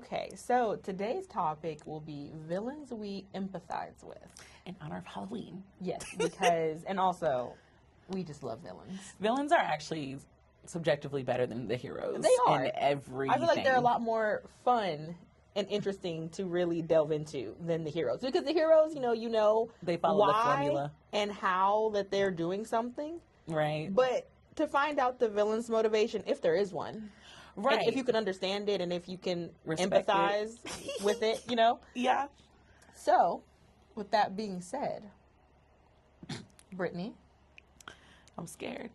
Okay, so today's topic will be villains we empathize with. In honor of Halloween. Yes, because, and also, we just love villains. Villains are actually subjectively better than the heroes. They are. In everything. I feel like they're a lot more fun and interesting to really delve into than the heroes. Because the heroes, they follow the why formula. And how that they're doing something. Right. But to find out the villain's motivation, if there is one. Right. And if you can understand it and if you can Respect empathize with it, Yeah. So, with that being said, Brittany, I'm scared.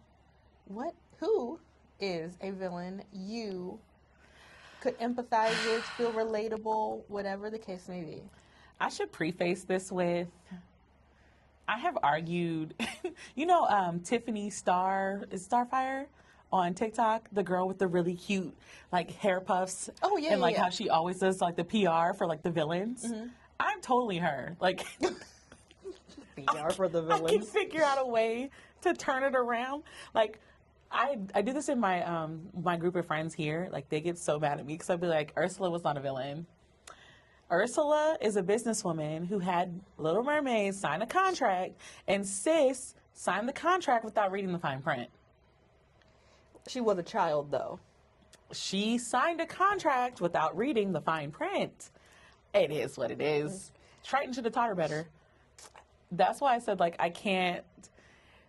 who is a villain you could empathize with, feel relatable, whatever the case may be? I should preface this with, I have argued, Tiffany Starfire on TikTok, the girl with the really cute, hair puffs. Oh, yeah, and, yeah. how she always does, the PR for, the villains. Mm-hmm. I'm totally her. PR for the villains. I can figure out a way to turn it around. I do this in my my group of friends here. They get so mad at me because I'd be like, Ursula was not a villain. Ursula is a businesswoman who had Little Mermaid sign a contract, and sis signed the contract without reading the fine print. She was a child, though. She signed a contract without reading the fine print. It is what it is. Triton should have taught her better. That's why I said, I can't.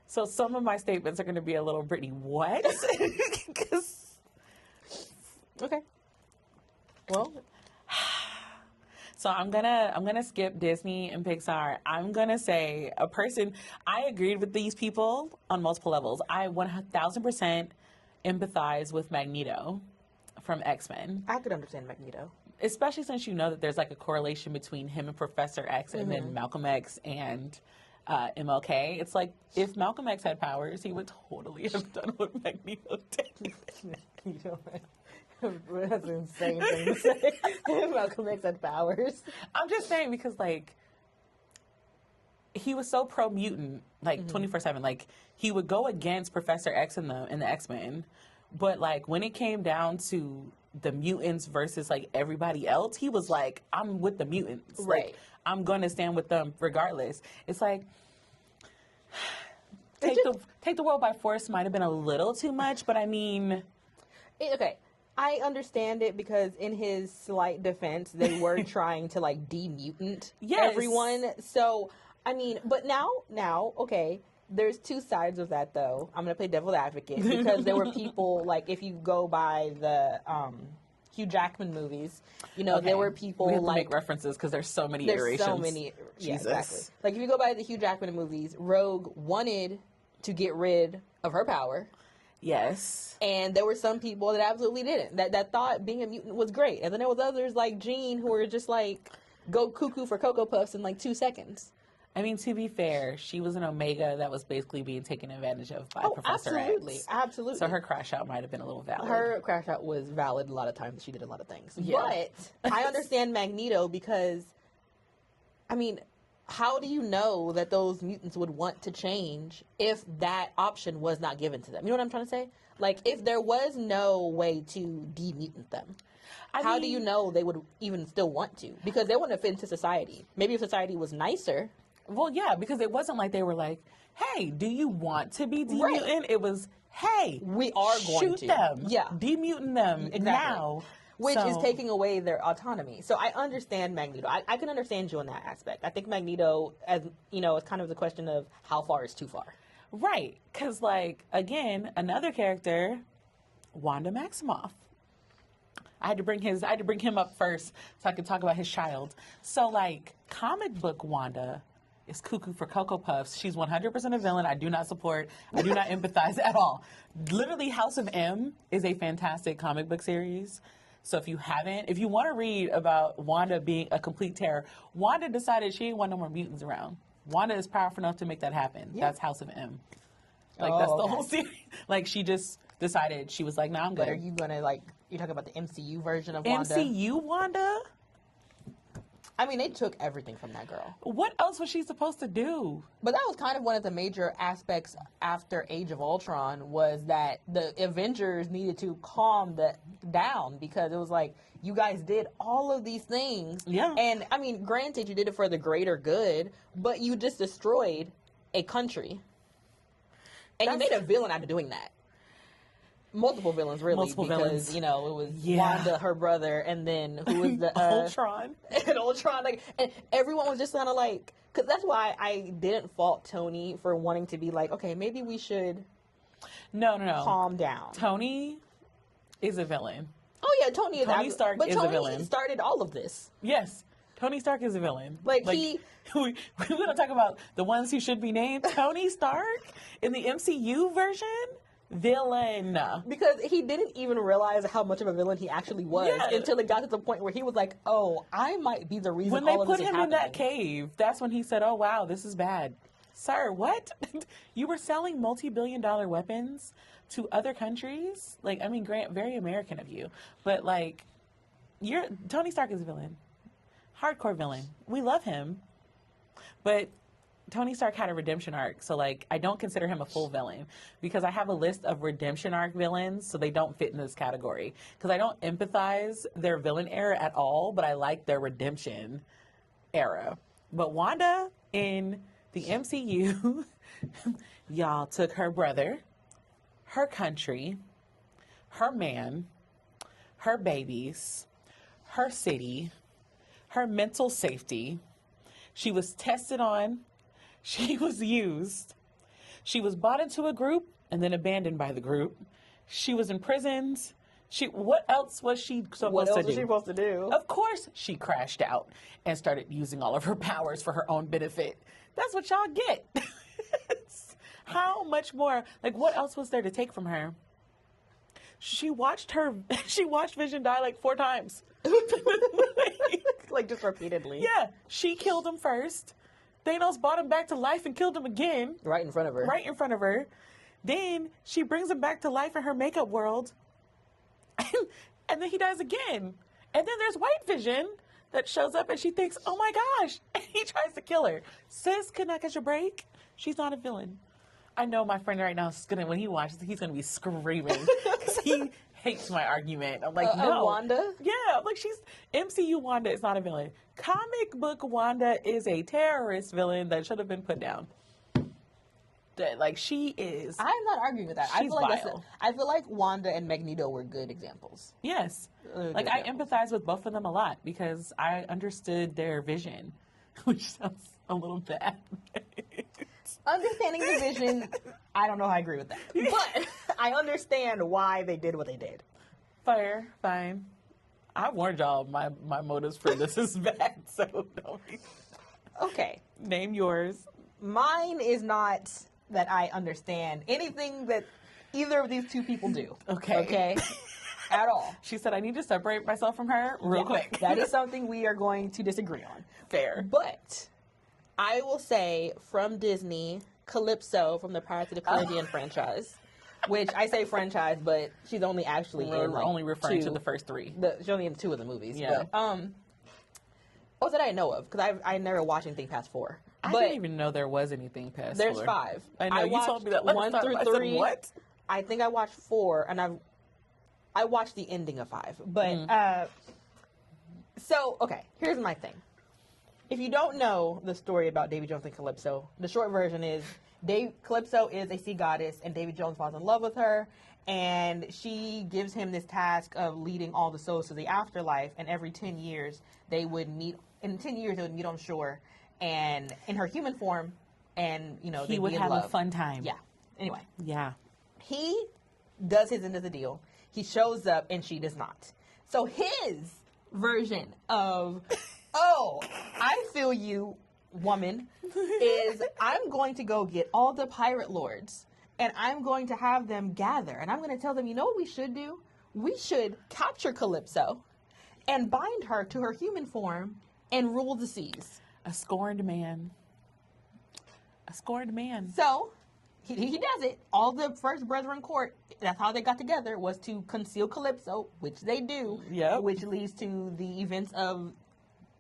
So some of my statements are going to be a little Brittany, what? Okay. Well. So I'm gonna skip Disney and Pixar. I'm gonna say a person. I agreed with these people on multiple levels. I 1,000% empathize with Magneto from X-Men. I could understand Magneto. Especially since you know that there's a correlation between him and Professor X and then Malcolm X and MLK. It's if Malcolm X had powers, he would totally have done what Magneto did. Magneto. That's an insane thing to say. Malcolm X had powers. I'm just saying because, he was so pro-mutant, 24/7. He would go against Professor X in the X-Men. But, when it came down to the mutants versus, everybody else, he was I'm with the mutants. Right. I'm going to stand with them regardless. It's take the world by force might have been a little too much, but I mean... Okay. I understand it because in his slight defense, they were trying to de-mutant everyone. So, I mean, but now, okay, there's two sides of that though. I'm going to play devil's advocate because there were people if you go by the Hugh Jackman movies, there were people we have to make references because there's so many iterations. There's so many. Jesus. Yeah, exactly. If you go by the Hugh Jackman movies, Rogue wanted to get rid of her power. Yes. And there were some people that absolutely didn't. That thought being a mutant was great. And then there was others like Jean who were just go cuckoo for Cocoa Puffs in 2 seconds. I mean, to be fair, she was an Omega that was basically being taken advantage of by Professor X. Absolutely. So her crash out might have been a little valid. Her crash out was valid a lot of times. She did a lot of things. Yeah. But I understand Magneto because, I mean, how do you know that those mutants would want to change if that option was not given to them? You know what I'm trying to say? If there was no way to de-mutant them, how do you know they would even still want to? Because they wouldn't fit into society. Maybe if society was nicer. Well, yeah, because it wasn't they were hey, do you want to be de-mutant? Right. It was, hey, we are going to. Shoot them. Yeah. De-mutant them now. Which is taking away their autonomy. So I understand Magneto. I can understand you in that aspect. I think Magneto, as is kind of the question of how far is too far. Right. Because, again, another character, Wanda Maximoff. I had to bring him up first so I could talk about his child. So, comic book Wanda is cuckoo for Cocoa Puffs. She's 100% a villain. I do not support. I do not empathize at all. Literally, House of M is a fantastic comic book series. So if you want to read about Wanda being a complete terror, Wanda decided she didn't want no more mutants around. Wanda is powerful enough to make that happen. Yeah. That's House of M. That's the whole series. She just decided, she was no, I'm good. But are you going to, you're talking about the MCU version of Wanda? MCU Wanda? I mean, they took everything from that girl. What else was she supposed to do? But that was kind of one of the major aspects after Age of Ultron was that the Avengers needed to calm that down because it was like, you guys did all of these things. Yeah. And, I mean, granted, you did it for the greater good, but you just destroyed a country. And you made a villain out of doing that. Multiple villains, really, because you know it was Wanda, her brother, and then who was the Ultron, and Ultron, like, and everyone was just kind of like, because that's why I didn't fault Tony for wanting to be like, okay, maybe we should, no, calm down. Tony is a villain. Oh yeah, Tony Stark is a villain. Started all of this. Yes, Tony Stark is a villain. Like we don't talk about the ones who should be named. Tony Stark in the MCU version. Villain. Because he didn't even realize how much of a villain he actually was until it got to the point where he was like, oh, I might be the reason when all of this they is put him in happening. that cave, that's when he said, oh, wow, this is bad. Sir, what? You were selling multi-billion-dollar weapons to other countries? Like, I mean, Grant, very American of you. But, like, Tony Stark is a villain. Hardcore villain. We love him. But Tony Stark had a redemption arc, so, like, I don't consider him a full villain because I have a list of redemption arc villains, so they don't fit in this category. Because I don't empathize their villain era at all, but I like their redemption era. But Wanda in the MCU, y'all took her brother, her country, her man, her babies, her city, her mental safety. She was tested on. She was used. She was bought into a group and then abandoned by the group. She was imprisoned. What else was she supposed to do? Of course, she crashed out and started using all of her powers for her own benefit. That's what y'all get. How much more? Like, what else was there to take from her? She watched Vision die like 4 times. Like, just repeatedly. Yeah. She killed him first. Thanos brought him back to life and killed him again. Right in front of her. Then she brings him back to life in her makeup world. And then he dies again. And then there's White Vision that shows up and she thinks, oh my gosh. And he tries to kill her. Sis, could not catch a break. She's not a villain. I know my friend right now is when he watches, he's going to be screaming. Because he hates my argument. I'm like, no. Wanda? Yeah, I'm like, MCU Wanda is not a villain. Comic book Wanda is a terrorist villain that should have been put down. Like, she is. I'm not arguing with that. She's vile. I feel like Wanda and Magneto were good examples. Yes. Like, I empathize with both of them a lot because I understood their vision, which sounds a little bad. Understanding the vision, I don't know how I agree with that. But I understand why they did what they did. Fair, fine. I warned y'all my motives for this is bad, so don't be... Okay. Name yours. Mine is not that I understand anything that either of these two people do. Okay? At all. She said, I need to separate myself from her real quick. That is something we are going to disagree on. Fair. But I will say from Disney, Calypso from the Pirates of the Caribbean franchise. Which I say franchise, but she's only actually in like only referring 2. to the first 3. She's only in 2 of the movies. Yeah. But, what that I know of? Because I never watched anything past 4. I didn't even know there was anything past 4. There's 5. I know, you told me that last 1 time. through 3. I said, what? I think I watched 4, and I watched the ending of 5. But, so, okay, here's my thing. If you don't know the story about Davy Jones and Calypso, the short version is Calypso is a sea goddess, and Davy Jones falls in love with her, and she gives him this task of leading all the souls to the afterlife, and every 10 years they would meet on shore, and in her human form, and, you know, he would have a fun time. Yeah. Anyway. Yeah. He does his end of the deal. He shows up, and she does not. So his version of, oh, I feel you, woman, is I'm going to go get all the pirate lords and I'm going to have them gather and I'm going to tell them, you know what we should do? We should capture Calypso and bind her to her human form and rule the seas. A scorned man. So he does it. All the first Brethren court, that's how they got together, was to conceal Calypso, which they do, yep. Which leads to the events of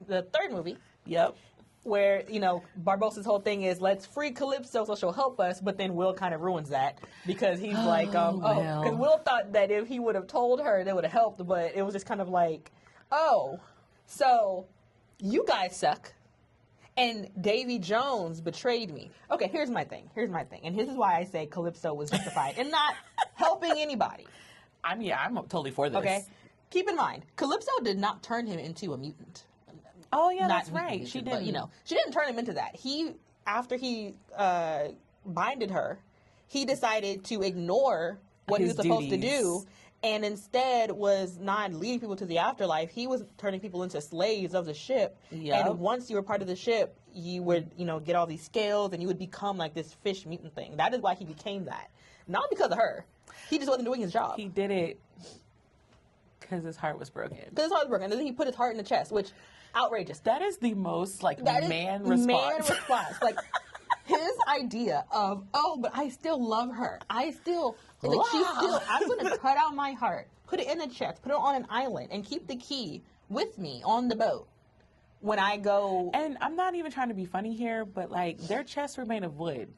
the third movie. Yep. Where, you know, Barbossa's whole thing is, let's free Calypso so she'll help us, but then Will kind of ruins that because he's because Will thought that if he would have told her, they would have helped, but it was just kind of like, oh, so you guys suck, and Davy Jones betrayed me. Okay, here's my thing, and this is why I say Calypso was justified in not helping anybody. I'm totally for this. Okay, keep in mind, Calypso did not turn him into a mutant. Oh yeah, that's right. She didn't. But, you know, she didn't turn him into that. After he binded her, he decided to ignore what he was supposed to do, and instead was not leading people to the afterlife. He was turning people into slaves of the ship. Yep. And once you were part of the ship, you would, you know, get all these scales, and you would become like this fish mutant thing. That is why he became that, not because of her. He just wasn't doing his job. He did it because his heart was broken. And then he put his heart in the chest, which. Outrageous. That is the most man response. Like his idea of, but I still love her. I'm gonna cut out my heart, put it in the chest, put it on an island, and keep the key with me on the boat when I go. And I'm not even trying to be funny here, but like their chests were made of wood.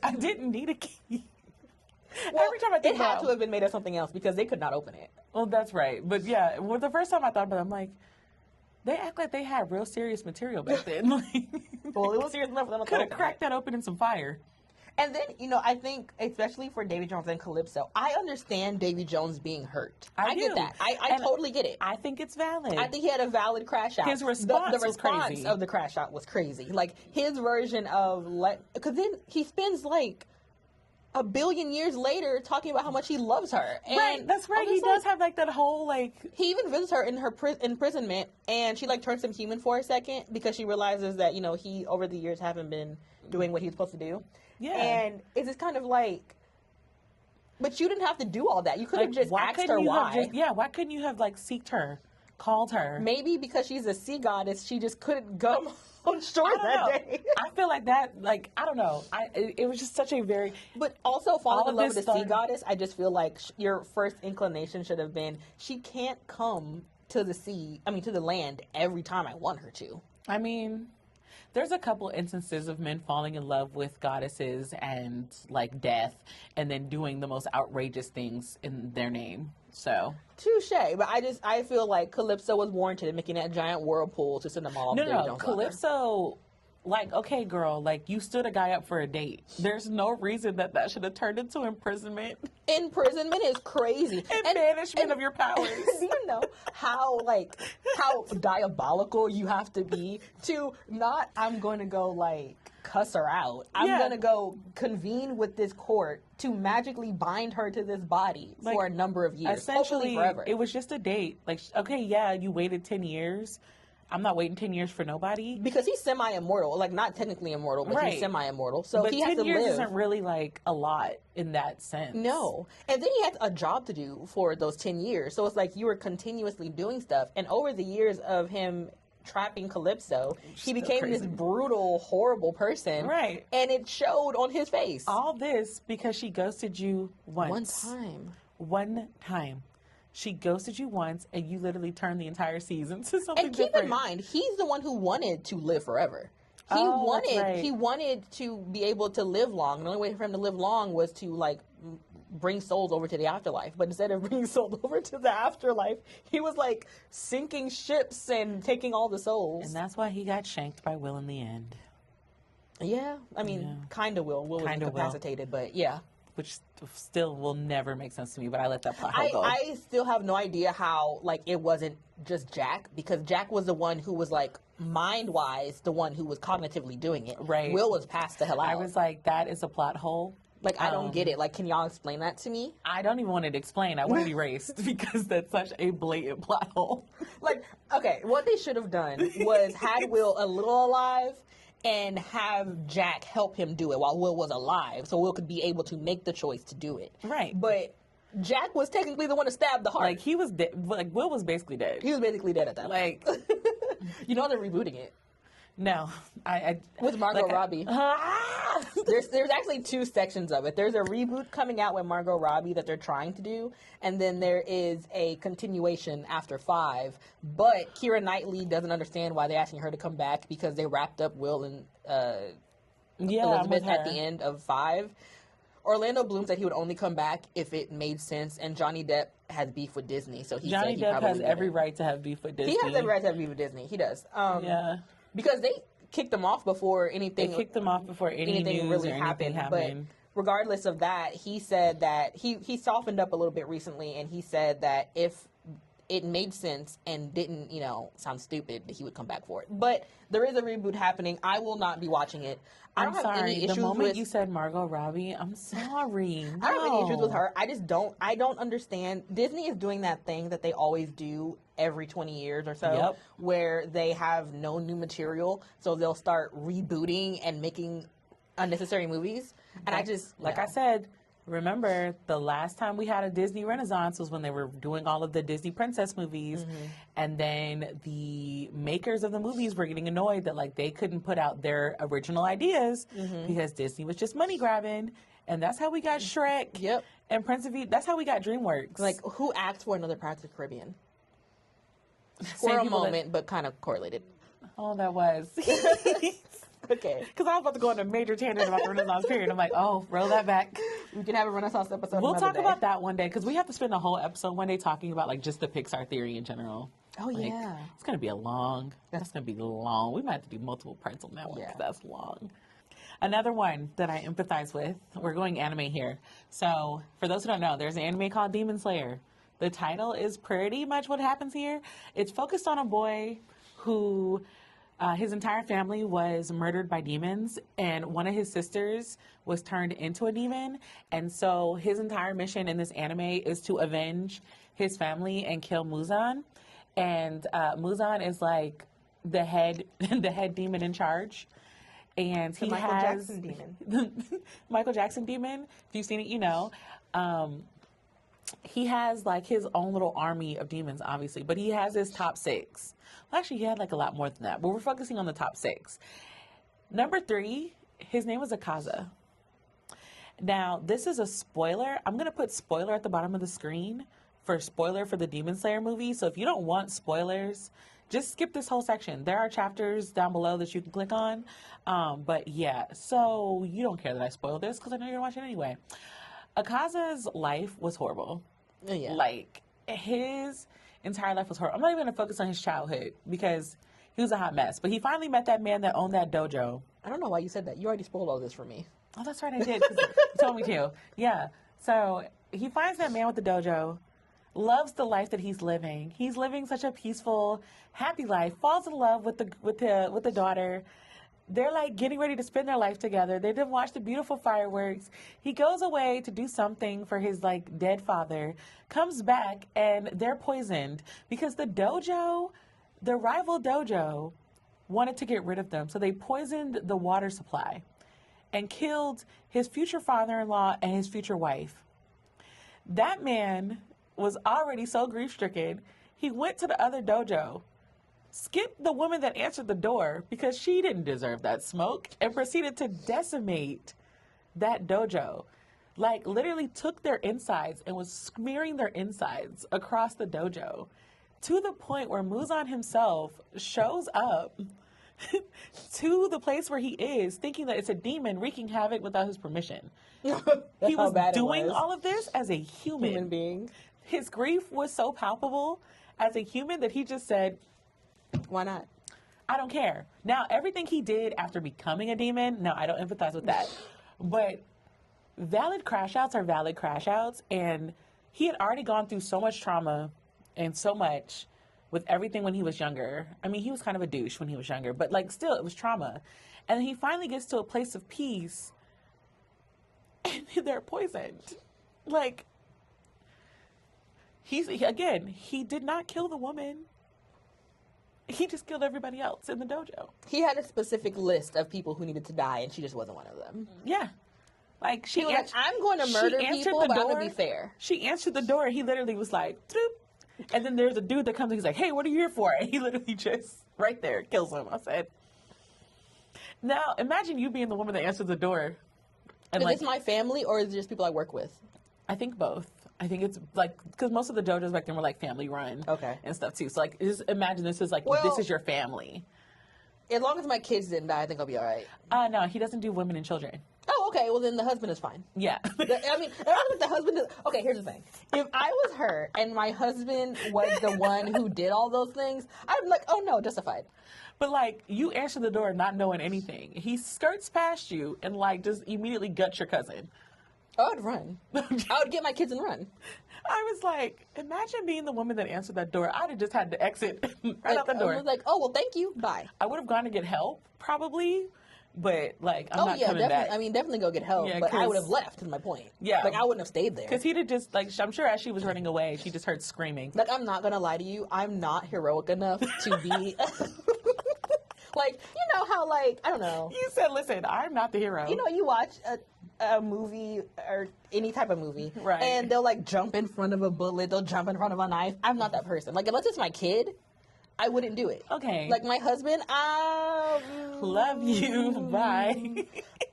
I didn't need a key. Well, every time I think it had to have been made of something else because they could not open it. Well, that's right. But yeah, the first time I thought about it, I'm like, they act like they had real serious material back then. Well, it was serious enough for them to could have cracked that open in some fire. And then, you know, I think, especially for Davy Jones and Calypso, I understand Davy Jones being hurt. I get that. I totally get it. I think it's valid. I think he had a valid crash out. His response the response of the crash out was crazy. Like, his version of, because then he spends, like, a billion years later talking about how much he loves her. And right, that's right. He does have like that whole like. He even visits her in her imprisonment, and she like turns him human for a second because she realizes that, you know, he over the years haven't been doing what he's supposed to do. Yeah, and it's just kind of like, but you didn't have to do all that. You could have just asked her why. Why couldn't you have like seeked her, called her? Maybe because she's a sea goddess, she just couldn't go on shore that day. I feel like that, like, I don't know. It was just such a very... But also falling in love with a sea goddess, I just feel like your first inclination should have been, she can't come to the land every time I want her to. I mean, there's a couple instances of men falling in love with goddesses and, like, death, and then doing the most outrageous things in their name. So touche, but I feel like Calypso was warranted in making that giant whirlpool to send them all. No, Calypso, like, okay, girl, like you stood a guy up for a date. There's no reason that should have turned into imprisonment. Imprisonment is crazy. And banishment of your powers. Do you know how diabolical you have to be to not? I'm going to go like cuss her out. I'm going to go convene with this court to magically bind her to this body for a number of years. Essentially, forever. It was just a date. Like, okay, yeah, you waited 10 years. I'm not waiting 10 years for nobody. Because he's semi-immortal. Like, not technically immortal, but he's semi-immortal. So but he has to live. 10 years isn't really, like, a lot in that sense. No. And then he had a job to do for those 10 years. So it's like you were continuously doing stuff. And over the years of him trapping Calypso, he became this brutal, horrible person. Right. And it showed on his face. All this because she ghosted you once. One time. She ghosted you once, and you literally turned the entire season to something different. And keep in mind, he's the one who wanted to live forever. He wanted to be able to live long. The only way for him to live long was to, like, bring souls over to the afterlife. But instead of bringing souls over to the afterlife, he was, like, sinking ships and taking all the souls. And that's why he got shanked by Will in the end. Yeah. I mean, kind of Will. Will was incapacitated, but yeah. Which still will never make sense to me, but I let that plot hole go. I still have no idea how, like, it wasn't just Jack, because Jack was the one who was, like, mind-wise, the one who was cognitively doing it. Right. Will was passed the hell out. I was like, that is a plot hole. Like, I don't get it. Like, can y'all explain that to me? I don't even want it explained. I want it erased because that's such a blatant plot hole. Like, okay, what they should have done was had Will a little alive and have Jack help him do it while Will was alive, so Will could be able to make the choice to do it. Right. But Jack was technically the one to stab the heart. Like, he was dead. Like, Will was basically dead. He was basically dead at that point. Like, you know they're rebooting it. No, I with Margot Robbie. There's actually 2 sections of it. There's a reboot coming out with Margot Robbie that they're trying to do, and then there is a continuation after 5. But Keira Knightley doesn't understand why they're asking her to come back because they wrapped up Will and Elizabeth at the end of 5. Orlando Bloom said he would only come back if it made sense, and Johnny Depp has beef with Disney, so Johnny Depp has every right to have beef with Disney. He has every right to have beef with Disney. He does. Because they kicked him off before anything. They kicked him off before anything really happened. But regardless of that, he said that he softened up a little bit recently, and he said that if it made sense and didn't, sound stupid, that he would come back for it. But there is a reboot happening. I will not be watching it. I'm sorry. The moment you said Margot Robbie, I'm sorry. I don't have any issues with her. I don't understand. Disney is doing that thing that they always do every 20 years or so, where they have no new material, so they'll start rebooting and making unnecessary movies. And I said, remember, the last time we had a Disney Renaissance was when they were doing all of the Disney princess movies, and then the makers of the movies were getting annoyed that they couldn't put out their original ideas because Disney was just money grabbing, and that's how we got Shrek and Prince of Egypt. That's how we got DreamWorks. Who asked for another Pirates of the Caribbean? For a moment, but kind of correlated. Oh, that was. Okay. Because I was about to go on a major tangent about the Renaissance period. I'm like, roll that back. We can have a Renaissance episode. We'll talk about that one day, because we have to spend a whole episode one day talking about just the Pixar theory in general. Oh, yeah. It's going to be that's going to be long. We might have to do multiple parts on that one, because that's long. Another one that I empathize with, we're going anime here. So for those who don't know, there's an anime called Demon Slayer. The title is pretty much what happens here. It's focused on a boy who his entire family was murdered by demons, and one of his sisters was turned into a demon. And so his entire mission in this anime is to avenge his family and kill Muzan. And Muzan is the head demon in charge. And he Michael has Jackson demon. Michael Jackson demon. If you've seen it, you know. He has his own little army of demons, obviously, but he has his top 6. Well, actually, he had a lot more than that, but we're focusing on the top 6. Number 3, his name was Akaza. Now, this is a spoiler. I'm going to put spoiler at the bottom of the screen for spoiler for the Demon Slayer movie. So if you don't want spoilers, just skip this whole section. There are chapters down below that you can click on. But yeah, so you don't care that I spoiled this because I know you're watching anyway. Akaza's life was horrible. Yeah. His entire life was horrible. I'm not even going to focus on his childhood because he was a hot mess. But he finally met that man that owned that dojo. I don't know why you said that. You already spoiled all this for me. Oh, that's right, I did. 'Cause you told me to. Yeah. So he finds that man with the dojo, loves the life that he's living. He's living such a peaceful, happy life. Falls in love with the daughter. They're getting ready to spend their life together. They did watch the beautiful fireworks. He goes away to do something for his dead father, comes back, and they're poisoned because the dojo, the rival dojo, wanted to get rid of them. So they poisoned the water supply and killed his future father-in-law and his future wife. That man was already so grief-stricken. He went to the other dojo, skipped the woman that answered the door because she didn't deserve that smoke, and proceeded to decimate that dojo. Literally took their insides and was smearing their insides across the dojo to the point where Muzan himself shows up to the place where he is thinking that it's a demon wreaking havoc without his permission. He was doing all of this as a human being. His grief was so palpable as a human that he just said, why not? I don't care. Now, everything he did after becoming a demon, no, I don't empathize with that. But valid crash outs are valid crash outs. And he had already gone through so much trauma and so much with everything when he was younger. I mean, he was kind of a douche when he was younger, but still, it was trauma. And then he finally gets to a place of peace and they're poisoned. He did not kill the woman. He just killed everybody else in the dojo. He had a specific list of people who needed to die, and she just wasn't one of them. Yeah. She was I'm going to murder people, but I'm going to be fair. She answered the door, and he literally was like, Troop. And then there's a dude that comes and he's like, hey, what are you here for? And he literally just, right there, kills him. I said, Now, imagine you being the woman that answers the door. And is this my family or is it just people I work with? I think both. I think it's like, because most of the dojos back then were like family run. Okay. And stuff too. So like, just imagine this is like, this is your family. As long as my kids didn't die, I think I'll be all right. No, he doesn't do women and children. Oh, okay. Well, then the husband is fine. Yeah. I mean, the husband is... Okay, here's the thing. If I was her and my husband was the one who did all those things, I'm like, oh no, justified. But like, you answer the door not knowing anything. He skirts past you and like just immediately guts your cousin. I would run. I would get my kids and run. I was like, imagine being the woman that answered that door. I'd have just had to exit right out the door. I was like, oh, well, thank you. Bye. I would have gone to get help, probably. But, like, I'm not coming definitely. back. I mean, definitely go get help. Yeah, but I would have left, is my point. Yeah. Like, I wouldn't have stayed there. Because he'd have just, like, I'm sure as she was running away, she just heard screaming. Like, I'm not going to lie to you. I'm not heroic enough to be... Like, you know how, like, I don't know. You said, listen, I'm not the hero. You know, you watch a movie or any type of movie. Right. And they'll, like, jump in front of a bullet. They'll jump in front of a knife. I'm not that person. Like, unless it's my kid, I wouldn't do it. Okay. Like, my husband, love you. Bye.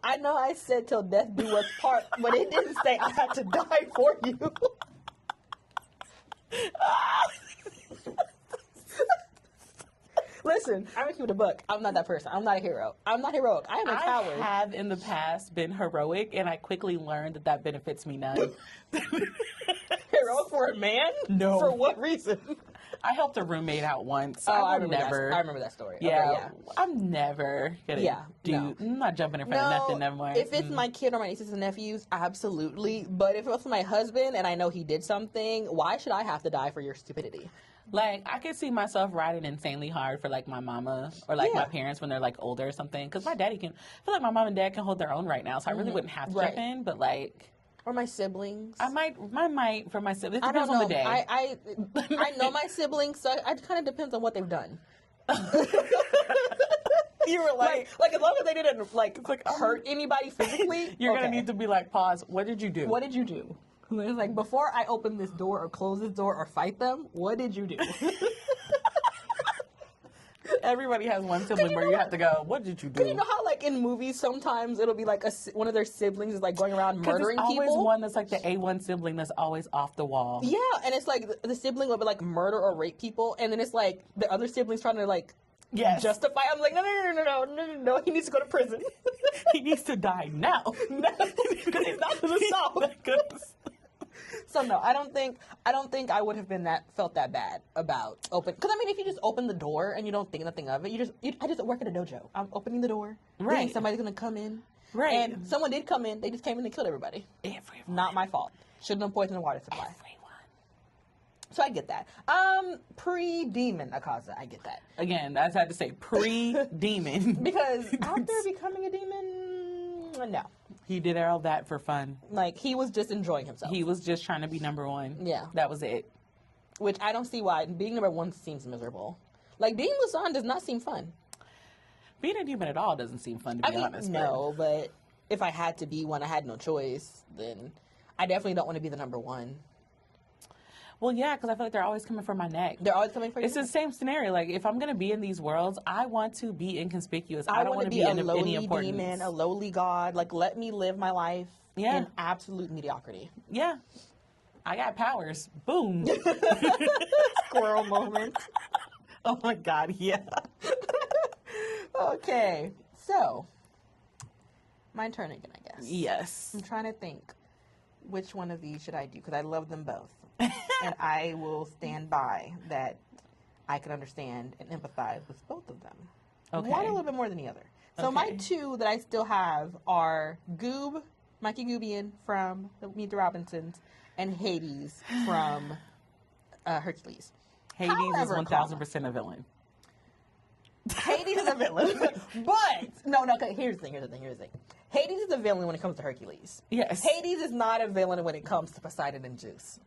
I know I said till death do us part, but it didn't say I had to die for you. Listen, I'm gonna keep it a buck. I'm not that person. I'm not a hero. I'm not heroic. I am a coward. I have in the past been heroic, and I quickly learned that benefits me none. Heroic for a man? No. For what reason? I helped a roommate out once. I remember that story. Yeah, Okay, yeah. I'm never gonna I'm not jumping in front of nothing, never mind. If it's my kid or my nieces and nephews, absolutely. But if it's my husband and I know he did something, why should I have to die for your stupidity? Like, I could see myself riding insanely hard for, like, my mama or, like, my parents when they're, like, older or something. Because my daddy can... I feel like my mom and dad can hold their own right now, so I really wouldn't have to jump in. But, like... Or my siblings. I might for my siblings. It depends on the day. I know my siblings, so it kind of depends on what they've done. You were like as long as they didn't, like hurt anybody physically. You're going to need to be like, pause. What did you do? What did you do? It's like, before I open this door or close this door or fight them, what did you do? Everybody has one sibling where you have to go, what did you do? You know how, like, in movies, sometimes it'll be like one of their siblings is, like, going around murdering people? There's always one that's, like, the A1 sibling that's always off the wall. Yeah, and it's, like, the sibling will be, like, murder or rape people, and then it's, like, the other sibling's trying to, like, justify. I'm like, no, he needs to go to prison. He needs to die now. Because he's not going to solve. So no, I don't think I would have felt that bad about open. Because I mean, if you just open the door and you don't think nothing of it, I just work at a dojo. I'm opening the door. Right. Somebody's gonna come in. Right. And someone did come in. They just came in and killed everybody. Everyone. Not my fault. Shouldn't have poisoned the water supply. Everyone. So I get that. Pre-demon Akaza, I get that. Again, I had to say pre-demon. Because after becoming a demon, no. He did all that for fun. Like, he was just enjoying himself. He was just trying to be number one. Yeah. That was it. Which I don't see why. Being number one seems miserable. Like, being Musan does not seem fun. Being a demon at all doesn't seem fun, to be honest. No, but if I had to be one, I had no choice, then I definitely don't want to be the number one. Well, yeah, because I feel like they're always coming for my neck. They're always coming for you? It's the same scenario. Like, if I'm going to be in these worlds, I want to be inconspicuous. I don't want to be a lowly any importance. demon, a lowly god. Like, let me live my life in absolute mediocrity. Yeah. I got powers. Boom. Squirrel moment. Oh, my God, yeah. Okay. So, my turn again, I guess. Yes. I'm trying to think which one of these should I do, because I love them both. And I will stand by that I can understand and empathize with both of them. Okay. One a little bit more than the other. So my two that I still have are Goob, Mikey Goobian from Meet the Robinsons, and Hades from Hercules. Hades is 1,000% a villain. Hades is a villain. But, no, okay, here's the thing. Hades is a villain when it comes to Hercules. Yes. Hades is not a villain when it comes to Poseidon and Zeus.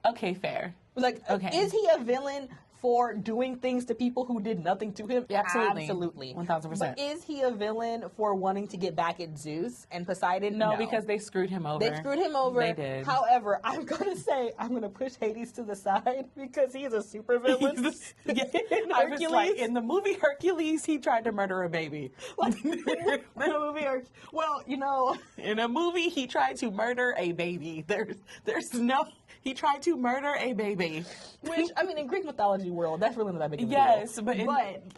Okay, fair. Like, is he a villain for doing things to people who did nothing to him? Absolutely. 1000%. But is he a villain for wanting to get back at Zeus and Poseidon? No, because they screwed him over. They screwed him over. They did. However, I'm going to push Hades to the side because he's a super villain. I was like, in the movie Hercules, he tried to murder a baby. Well, you know. In a movie, he tried to murder a baby. He tried to murder a baby. Which, I mean, in Greek mythology world, that's really not that big of a deal. Yes, but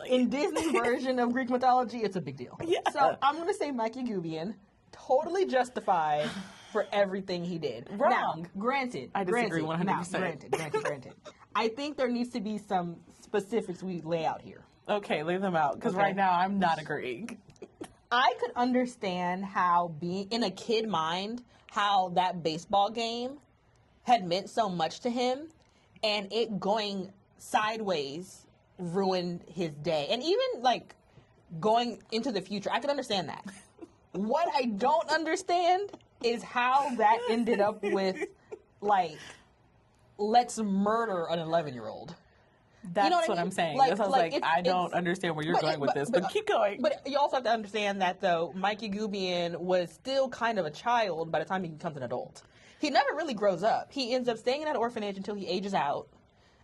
in Disney's version of Greek mythology, it's a big deal. Yeah. So I'm going to say Mikey Gubian, totally justified for everything he did. Wrong. Now, granted. I disagree 100%. Granted. I think there needs to be some specifics we lay out here. Okay, lay them out, because right now I'm not agreeing. I could understand how being in a kid mind, how that baseball game had meant so much to him, and it going sideways ruined his day. And even, like, going into the future, I could understand that. What I don't understand is how that ended up with, like, let's murder an 11-year-old. That's you know what I'm saying. I don't understand where you're going with this, but keep going. But you also have to understand that, though, Mikey Gubian was still kind of a child by the time he becomes an adult. He never really grows up. He ends up staying in that orphanage until he ages out.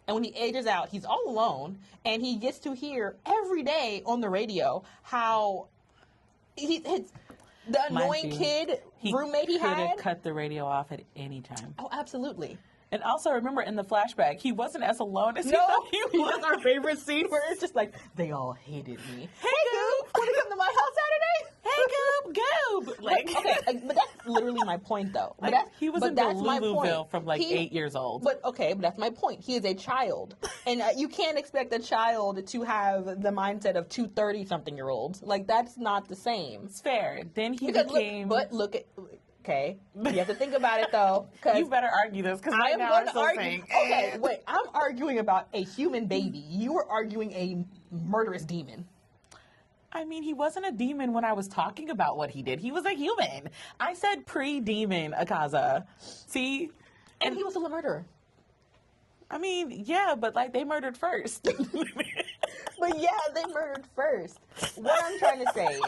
And when he ages out, he's all alone. And he gets to hear every day on the radio how the annoying roommate he had. He could have cut the radio off at any time. Oh, absolutely. And also, remember, in the flashback, he wasn't as alone as he thought he was. That's our favorite scene where it's just like, they all hated me. Hey, Goob! Want to come to my house Saturday? Hey, Goob! Like, okay, but that's literally my point, though. He was in Deluluville from, 8 years old. But that's my point. He is a child. And you can't expect a child to have the mindset of two 30-something-year-olds. Like, that's not the same. It's fair. Then he became... Look at... Okay, you have to think about it, though. You better argue this, because right now I'm still saying... Okay, wait, I'm arguing about a human baby. You were arguing a murderous demon. I mean, he wasn't a demon when I was talking about what he did. He was a human. I said pre-demon Akaza. See? And he was still a murderer. I mean, yeah, but, they murdered first. But, yeah, they murdered first. What I'm trying to say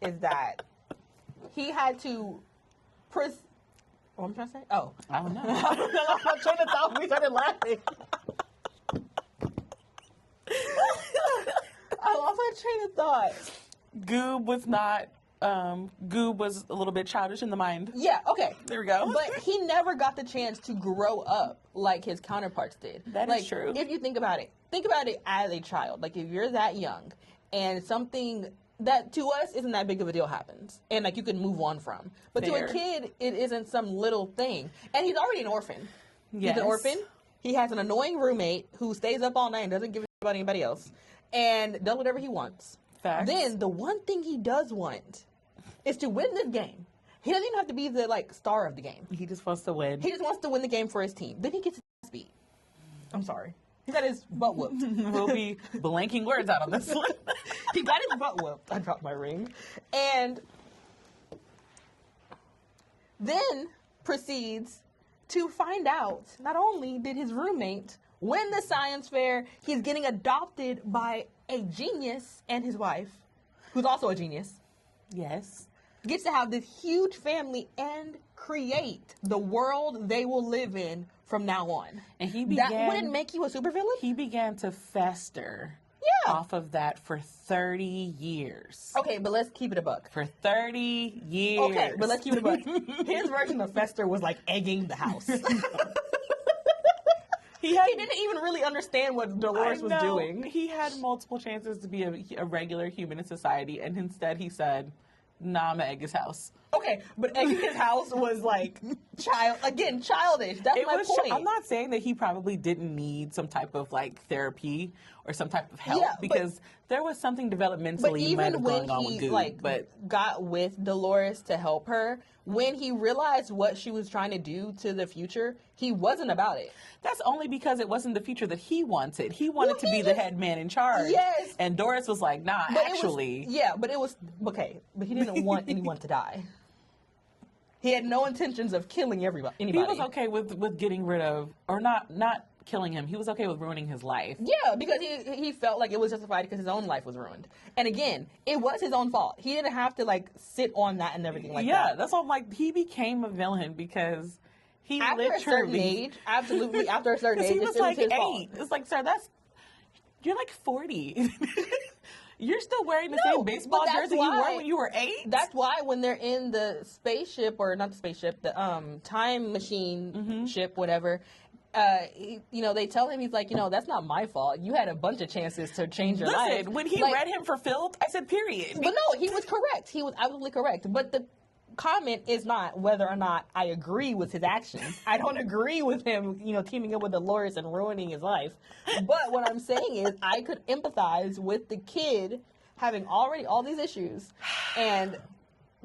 is that he had to... What am I trying to say? Oh. I don't know. My train of thought, we started laughing. I lost my train of thought. Goob was a little bit childish in the mind. Yeah, okay. There we go. But he never got the chance to grow up like his counterparts did. That is true. If you think about it as a child. Like, if you're that young and something that to us isn't that big of a deal happens, and you can move on from. But to a kid, it isn't some little thing. And he's already an orphan. Yes. He's an orphan. He has an annoying roommate who stays up all night and doesn't give a shit about anybody else, and does whatever he wants. Facts. Then the one thing he does want is to win this game. He doesn't even have to be the star of the game. He just wants to win. He just wants to win the game for his team. Then he gets his ass beat. I'm sorry. He got his butt whooped. We'll be blanking words out on this one. He got his butt whooped. I dropped my ring. And then proceeds to find out, not only did his roommate win the science fair, he's getting adopted by a genius and his wife, who's also a genius. Yes. Gets to have this huge family and create the world they will live in from now on. And that wouldn't make you a supervillain? He began to fester off of that for 30 years. Okay, but let's keep it a buck. For 30 years. Okay, but let's keep it a buck. His version of fester was egging the house. He didn't even really understand what Dolores was doing. He had multiple chances to be a regular human in society, and instead he said, nah, I'm gonna egg his house. Okay, but egging his house was childish. That's my point. I'm not saying that he probably didn't need some type of therapy or some type of help, because there was something developmentally going on with Goob. But got with Dolores to help her, when he realized what she was trying to do to the future, he wasn't about it. That's only because it wasn't the future that he wanted. He wanted to be the head man in charge. Yes. And Doris was like, nah, but actually. But he didn't want anyone to die. He had no intentions of killing anybody. He was okay with getting rid of, or not killing him. He was okay with ruining his life. Yeah, because he felt like it was justified because his own life was ruined. And again, it was his own fault. He didn't have to like sit on that and everything like that. Yeah, that's why I'm like, he became a villain because he after literally... a certain age, absolutely, after a certain age, he was it like was his 8. fault. It's like, sir, you're like 40. You're still wearing the same baseball jersey you wore when you were 8? That's why when they're in the spaceship, or not the spaceship, the time machine ship, whatever, they tell him, he's like, that's not my fault. You had a bunch of chances to change your life. Listen, when he read him for filth, I said, period. But no, he was correct. He was absolutely correct. But the comment is not whether or not I agree with his actions. I don't agree with him, teaming up with Dolores and ruining his life. But what I'm saying is I could empathize with the kid having already all these issues and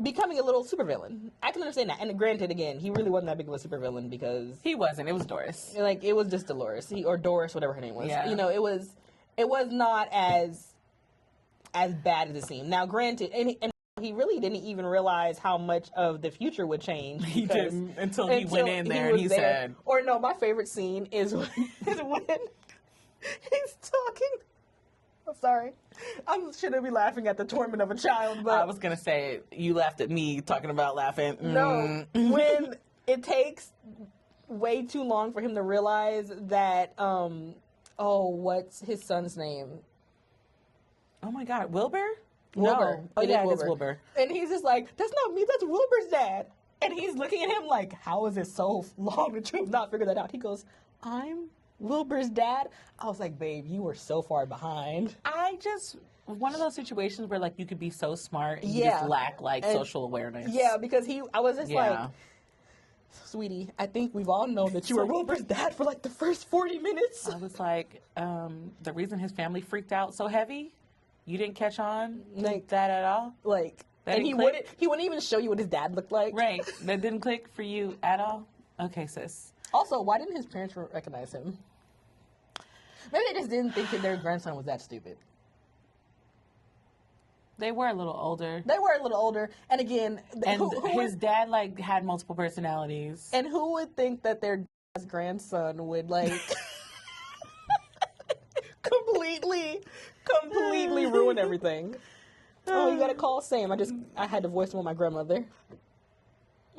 becoming a little supervillain. I can understand that. And granted, again, he really wasn't that big of a supervillain because... He wasn't. It was Doris. Like, it was just Dolores. Or Doris, whatever her name was. Yeah. It was not as bad as it seemed. Now, granted, and he really didn't even realize how much of the future would change. He didn't until he went in there and he said... Or no, my favorite scene is when he's talking... I'm sorry. I shouldn't be laughing at the torment of a child, but... I was going to say, you laughed at me talking about laughing. No, when it takes way too long for him to realize that, what's his son's name? Oh my God, Wilbur? Wilbur. No. Oh, yeah, it's Wilbur. And he's just like, that's not me, that's Wilbur's dad. And he's looking at him like, how is it so long that you've not figured that out? He goes, I'm Wilbur's dad? I was like, babe, you were so far behind. One of those situations where, like, you could be so smart and you just lack, social awareness. Yeah, because I was just like, sweetie, I think we've all known that you were Wilbur's dad for, like, the first 40 minutes. I was like, the reason his family freaked out so heavy, you didn't catch on like that at all? Like, and he wouldn't even show you what his dad looked like. Right. That didn't click for you at all? Okay, sis. Also, why didn't his parents recognize him? Maybe they just didn't think that their grandson was that stupid. They were a little older. And again... his dad, had multiple personalities. And who would think that their grandson would, completely ruin everything? Oh, you gotta call Sam. I had to voice him with my grandmother.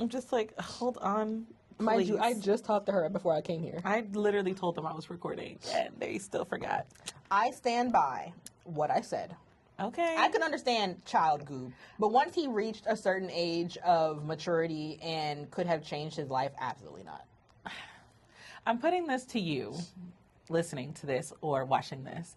I'm just like, hold on. Mind you, I just talked to her before I came here. I literally told them I was recording, and they still forgot. I stand by what I said. Okay. I can understand child Goob, but once he reached a certain age of maturity and could have changed his life, absolutely not. I'm putting this to you, listening to this or watching this.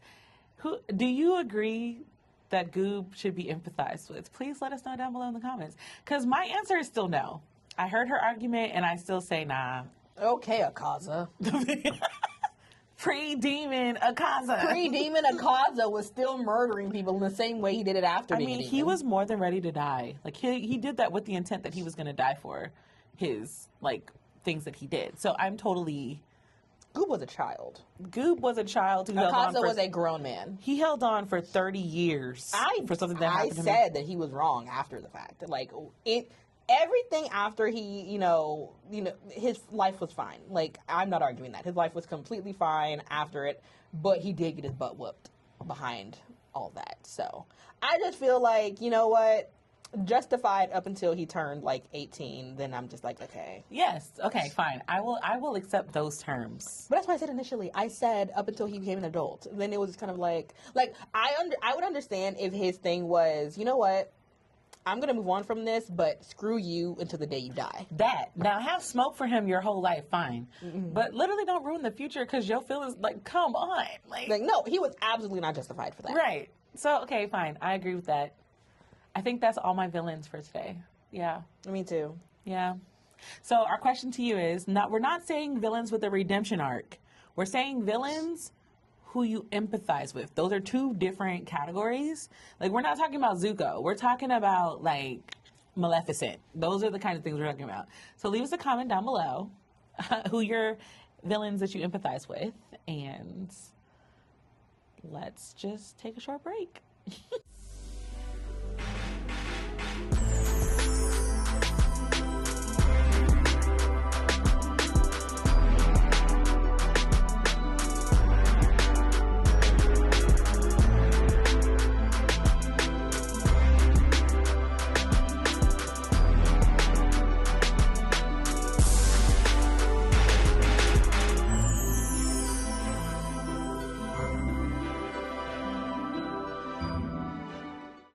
Do you agree that Goob should be empathized with? Please let us know down below in the comments. Because my answer is still no. I heard her argument, and I still say nah. Okay, Akaza. Pre-demon Akaza. Pre-demon Akaza was still murdering people in the same way he did it after being a demon. He was more than ready to die. He did that with the intent that he was going to die for his, things that he did. So I'm totally... Goob was a child. Goob was a child who held on Akaza was a grown man. He held on for 30 years for something that happened to him. I said that he was wrong after the fact. Everything after he, his life was fine. I'm not arguing that. His life was completely fine after it, but he did get his butt whooped behind all that. So I just feel like, you know what? Justified up until he turned 18, then I'm just like, okay. Yes, okay, fine. I will accept those terms. But that's what I said initially. I said up until he became an adult. Then it was kind of I would understand if his thing was, you know what? I'm going to move on from this, but screw you until the day you die. Now, have smoke for him your whole life, fine. Mm-hmm. But literally don't ruin the future because your feelings, come on. No, he was absolutely not justified for that. Right. So, okay, fine. I agree with that. I think that's all my villains for today. Yeah. Me too. Yeah. So our question to you is, we're not saying villains with a redemption arc. We're saying villains who you empathize with. Those are two different categories. We're not talking about Zuko. We're talking about, Maleficent. Those are the kind of things we're talking about. So leave us a comment down below who your villains that you empathize with. And let's just take a short break.